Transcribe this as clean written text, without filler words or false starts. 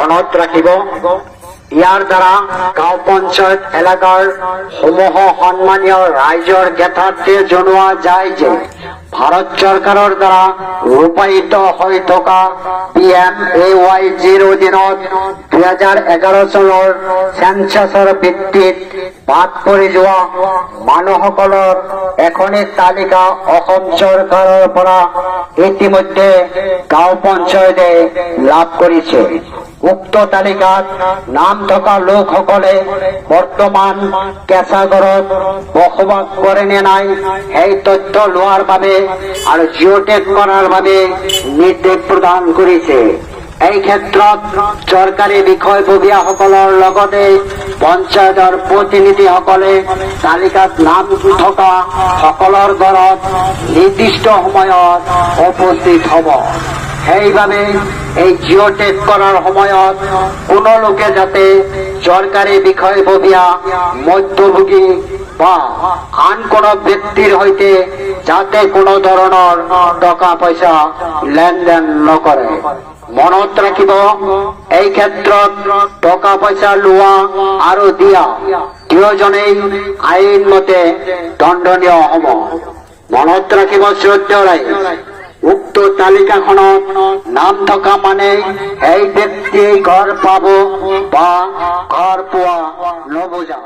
মনত ৰাখিব। ইয়াৰ দ্বাৰা গাঁও পঞ্চায়ত এলেকাৰ সমূহ সন্মানীয় ৰাইজৰ জ্ঞাতাৰ্থে জনোৱা যায় যে ভাৰত চৰকাৰৰ দ্বাৰা ৰূপায়িত হৈ থকা PMAY-ৰ অধীনত 2011 চনৰ চেন্সাছৰ ভিত্তিত বাদ পৰি যোৱা মানুহসকলৰ এখনি তালিকা অসম চৰকাৰৰ পৰা ইতিমধ্যে গাঁও পঞ্চায়তে লাভ কৰিছে। উক্ত তালিকাত নাম থকা লোকসকলে বৰ্তমান কেঁচা ঘৰত বসবাস কৰে নে নাই সেই তথ্য লোৱাৰ বাবে আৰু জিঅ'টেগ কৰাৰ বাবে নিৰ্দেশ প্ৰদান কৰিছে। এই ক্ষেত্ৰত চৰকাৰী বিষয়ববীয়াসকলৰ লগতে পঞ্চায়তৰ প্ৰতিনিধিসকলে তালিকাত নাম থকা সকলৰ ঘৰত নিৰ্দিষ্ট সময়ত উপস্থিত হ'ব। সেইবাবে এই জিঅ'টেগ কৰাৰ সময়ত কোনো লোকে যাতে চৰকাৰী বিষয়ববীয়া, মধ্যভোগী বা আন কোনো ব্যক্তিৰ সৈতে যাতে কোনো ধৰণৰ টকা পইচা লেনদেন নকৰে। মনত ৰাখিব, এই ক্ষেত্ৰত টকা পইচা লোৱা আৰু দিয়া দুয়োজনেই আইন মতে দণ্ডনীয় হ'ব। মনত ৰাখিব শ্ৰদ্ধেয় ৰাইজ, উক্ত তালিকাখনত নাম থকা মানে এই ব্যক্তিয়ে ঘৰ পাব বা ঘৰ পোৱা নবুজা।